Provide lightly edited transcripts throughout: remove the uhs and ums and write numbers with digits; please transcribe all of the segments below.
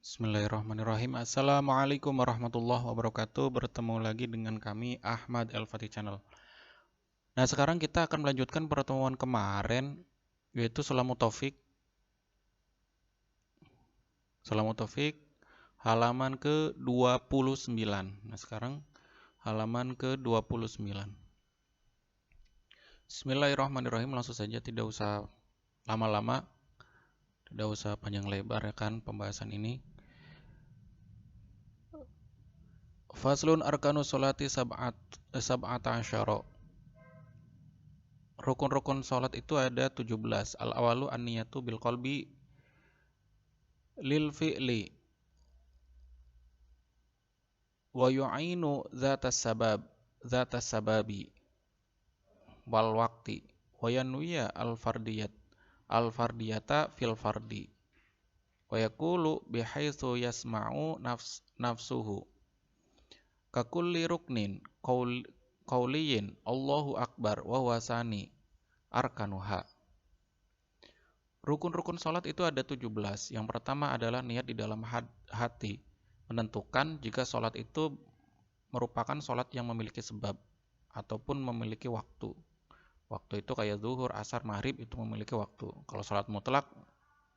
Bismillahirrahmanirrahim. Assalamualaikum warahmatullahi wabarakatuh. Bertemu lagi dengan kami Ahmad El-Fatih Channel. Nah, sekarang kita akan melanjutkan pertemuan kemarin, yaitu Salamut Taufik. Salamut Taufik halaman ke-29. Nah, sekarang halaman ke-29. Bismillahirrahmanirrahim. Langsung saja, tidak usah lama-lama, tidak usah panjang lebar ya kan pembahasan ini. Faslun arkanus sholati sab'ata asyara. Rukun-rukun sholat itu ada 17. Al-awalu an-niyatu bil qalbi lil fi'li wa yu'inu dzatas sababi wal waqti wa yanwiya al-fardiyata fil fardi wa yaqulu bihaitsu yasma'u nafsuhu ka kulli ruknin qauliyin Allahu akbar wa huwa sani arkanuha. Rukun-rukun sholat itu ada 17. Yang pertama adalah niat di dalam hati. Menentukan jika sholat itu merupakan sholat yang memiliki sebab ataupun memiliki waktu. Waktu itu kayak zuhur, asar, maghrib itu memiliki waktu. Kalau sholat mutlak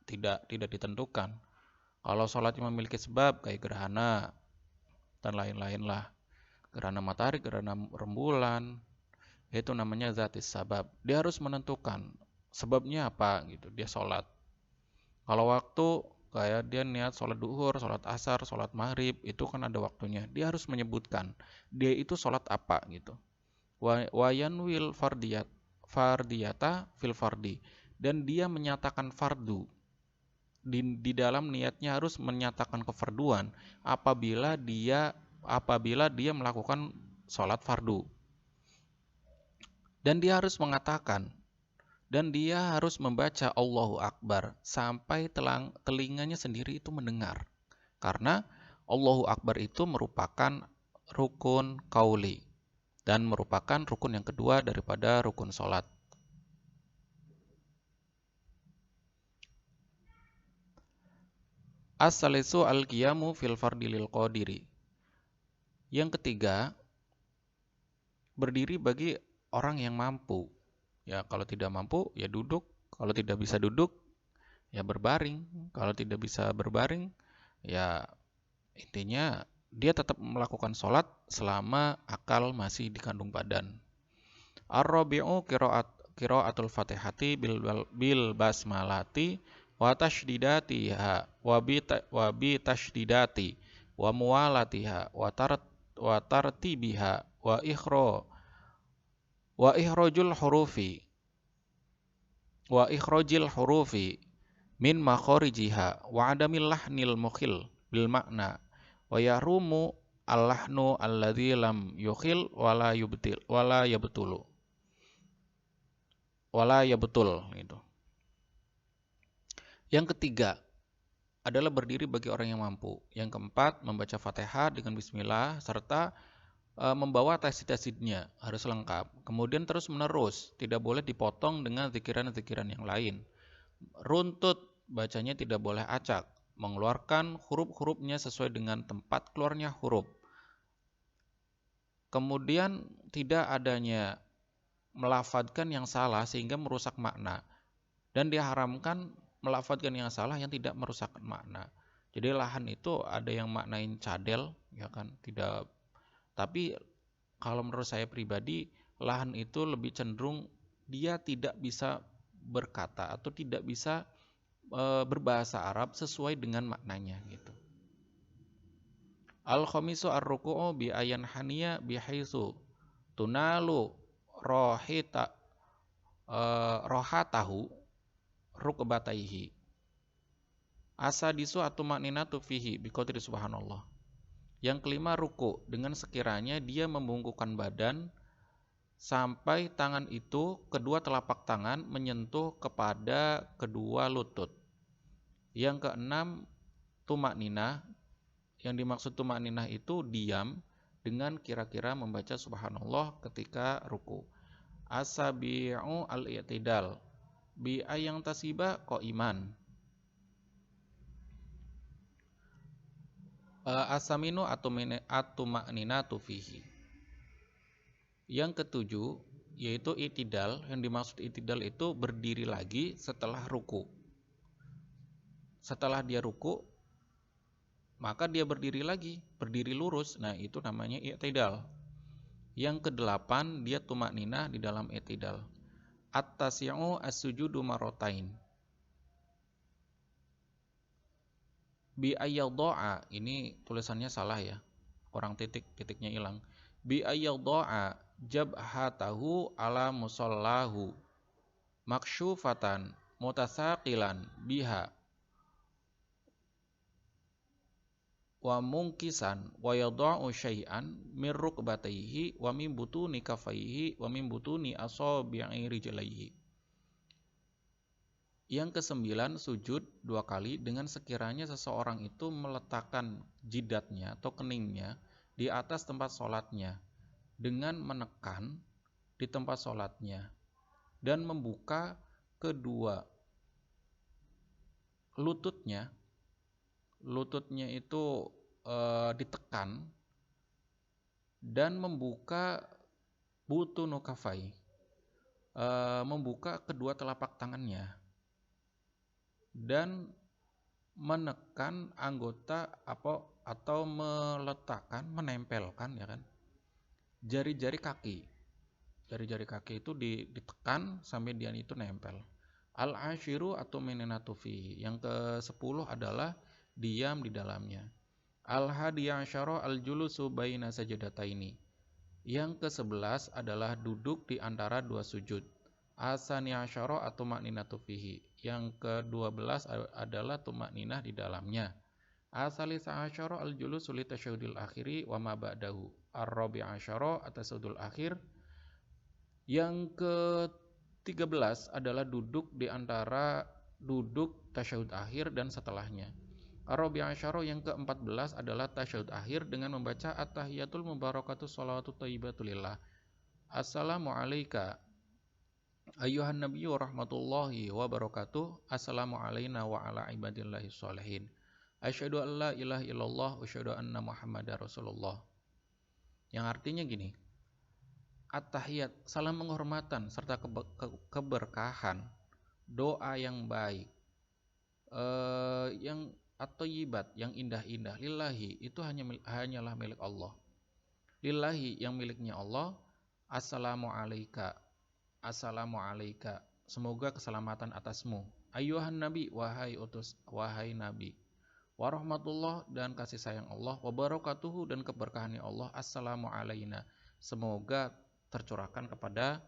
tidak ditentukan. Kalau sholat yang memiliki sebab kayak gerhana dan lain-lain lah. Gerhana matahari, gerhana rembulan, itu namanya zatis sabab. Dia harus menentukan sebabnya apa gitu dia sholat. Kalau waktu kayak dia niat sholat duhur, sholat asar, sholat maghrib, itu kan ada waktunya. Dia harus menyebutkan dia itu sholat apa gitu. Wayan wil fardiyata fil fardi, dan dia menyatakan fardu di dalam niatnya harus menyatakan kefarduan apabila dia melakukan sholat fardu, dan dia harus mengatakan dan dia harus membaca Allahu Akbar sampai telinganya sendiri itu mendengar. Karena Allahu Akbar itu merupakan rukun qauli dan merupakan rukun yang kedua daripada rukun sholat. As-salisu al-qiyamu fil fardi lil qadiri. Yang ketiga, berdiri bagi orang yang mampu. Ya, kalau tidak mampu, ya duduk. Kalau tidak bisa duduk, ya berbaring. Kalau tidak bisa berbaring, ya intinya dia tetap melakukan sholat selama akal masih dikandung badan. Ar-rabi'u qira'atul fatihati bil basmalati wa tashdidatiha wa bi tashdidati wa muwalatiha wa tartibiha wa ikhrajil hurufi min makharijiha wa adamil lahnil mukhil bil makna wa yarumu al-lahnu alladzi lam yukhil wala yabtul gitu. Yang ketiga adalah berdiri bagi orang yang mampu. Yang keempat, membaca Fatihah dengan bismillah serta membawa tasid-tasidnya harus lengkap. Kemudian terus menerus, tidak boleh dipotong dengan zikiran-zikiran yang lain. Runtut, bacanya tidak boleh acak. Mengeluarkan huruf-hurufnya sesuai dengan tempat keluarnya huruf. Kemudian tidak adanya melafadzkan yang salah sehingga merusak makna. Dan diharamkan melafadzkan yang salah yang tidak merusak makna. Jadi lahan itu ada yang maknain cadel, ya kan? Tidak. Tapi kalau menurut saya pribadi, lahan itu lebih cenderung dia tidak bisa berkata atau tidak bisa berbahasa Arab sesuai dengan maknanya gitu. Al-khamisu ar-ruku'u bi ayan haniya bi haitsu tunalu rohatahu rukbataihi. Asadisu atau makninatu fihi bi qadri subhanallah. Yang kelima, ruku dengan sekiranya dia membungkukkan badan sampai tangan itu, kedua telapak tangan menyentuh kepada kedua lutut. Yang keenam, tumakninah. Yang dimaksud tumakninah itu diam dengan kira-kira membaca subhanallah ketika ruku. Asabi'u al-i'tidal bi ayang tasiba qaiman. Asaminu atau ma'ninatu fihi. Yang ketujuh yaitu i'tidal. Yang dimaksud i'tidal itu berdiri lagi setelah ruku. Setelah dia ruku, maka dia berdiri lagi, berdiri lurus. Nah, itu namanya i'tidal. Yang kedelapan, dia tumakninah di dalam i'tidal. At-tasi'u as-sujudu marotain. Bi ayyadha'a, ini tulisannya salah ya. Kurang titiknya hilang. Bi ayyadha'a jabhatahu ala musallahu maksyufatan mutasaqilan biha wa mungkisan wa yadha'u syai'an min rukbatayhi wa min butuni kafaihi wa min butuni asabi'i rijlaihi. Yang kesembilan, sujud 2 kali dengan sekiranya seseorang itu meletakkan jidatnya atau keningnya di atas tempat sholatnya dengan menekan di tempat sholatnya dan membuka kedua lututnya itu ditekan dan membuka butunu kafai, membuka kedua telapak tangannya dan menekan anggota atau meletakkan, menempelkan ya kan, jari-jari kaki. Jari-jari kaki itu ditekan sampai dia itu nempel. Al-ashiru atau menenatu fihi. Yang ke-10 adalah diam di dalamnya. Al-hadiyashara al-julusu baina sajadataini. Yang ke-11 adalah duduk di antara 2 sujud. Asaniashara atau makninatu fihi. Yang ke-12 adalah tumakninah di dalamnya. Asalisashara al-julusu li tasyahudil akhiri wa ma ba'dahu. Ar-rabi'ashara at-tasyahudul akhir. Yang ke-13 adalah duduk di antara duduk tasyahud akhir dan setelahnya. Ar-rabi'ashara yang ke-14 adalah tasyahud akhir dengan membaca at-tahiyatul mubarakatuh sholawatu thayyibatulillah. Assalamu alayka ayyuhan nabiyyu warahmatullahi wabarakatuh. Assalamu alayna wa ala ibadillahi sholihin. Asyhadu an la ilaha illallah wa asyhadu anna muhammadar rasulullah. Yang artinya gini, at-tahiyat, salam penghormatan serta keberkahan, doa yang baik, yang at-thayyibat, yang indah-indah, lillahi, itu hanyalah milik Allah. Lillahi, yang miliknya Allah. Assalamu alayka, assalamu alayka, semoga keselamatan atasmu. Ayyuhan nabi, wahai nabi. Warahmatullah, dan kasih sayang Allah. Wabarakatuhu, dan keberkahannya Allah. Assalamu alayna, semoga tercurahkan kepada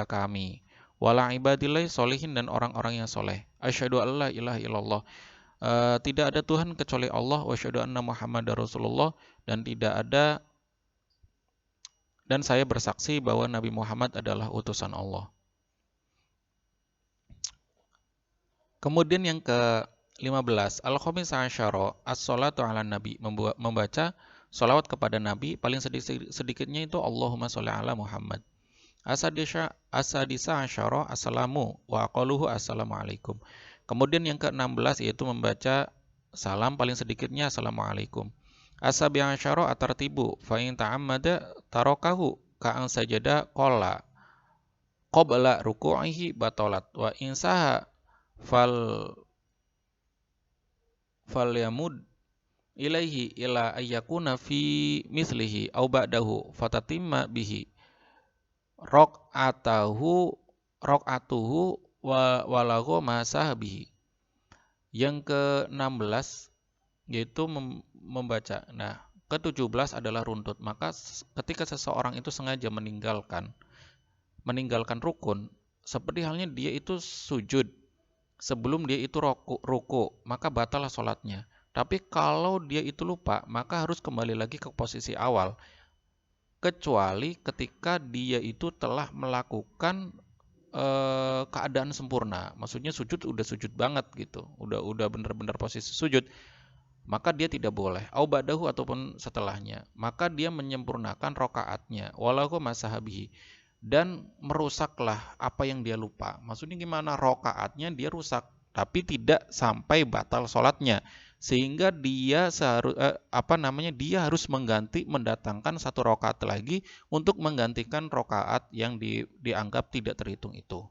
kami. Wala ibadillahi sholihin, dan orang-orang yang soleh. Asyhadu an la ilaha illallah, tidak ada Tuhan kecuali Allah. Wa asyhadu anna muhammadar rasulullah, dan saya bersaksi bahwa Nabi Muhammad adalah utusan Allah. Kemudian yang ke-15, al-khamisah asyara as-sholatu ala nabi, membaca sholawat kepada Nabi, paling sedikitnya itu Allahumma sholli ala Muhammad. Asadisa asyara assalamu wa aqaluhu assalamu alaikum. Kemudian yang ke-16 yaitu membaca salam, paling sedikitnya assalamualaikum. Asabi asyara atartibu fa in ta'ammada tarakahu ka'an sajada qala qabla ruku'ihi batalat wa in saha fal yamud ilaihi ila ayyakuna fi mislihi au ba'dahu fatatimma bihi raq'atuhu walahu ma sahabihi. Yang ke-16 yaitu membaca. Nah, ke-17 adalah runtut. Maka ketika seseorang itu sengaja meninggalkan rukun, seperti halnya dia itu sujud sebelum dia itu ruku, maka batalah sholatnya. Tapi kalau dia itu lupa, maka harus kembali lagi ke posisi awal. Kecuali ketika dia itu telah melakukan keadaan sempurna. Maksudnya sujud udah sujud banget gitu. Udah benar-benar posisi sujud. Maka dia tidak boleh. Au ba'dahu, ataupun setelahnya. Maka dia menyempurnakan rakaatnya. Walahu masahabihi. Dan merusaklah apa yang dia lupa. Maksudnya gimana? Rakaatnya dia rusak. tapi tidak sampai batal sholatnya, sehingga dia dia harus mendatangkan 1 rakaat lagi untuk menggantikan rakaat yang dianggap tidak terhitung itu.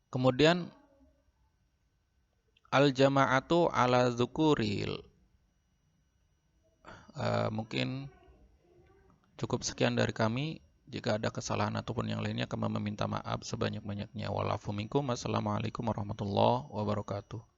Kemudian al-jama'atu ala dzukuril. Mungkin cukup sekian dari kami. Jika ada kesalahan ataupun yang lainnya, kami meminta maaf sebanyak-banyaknya. Wa'alafu minkum. Wassalamualaikum warahmatullahi wabarakatuh.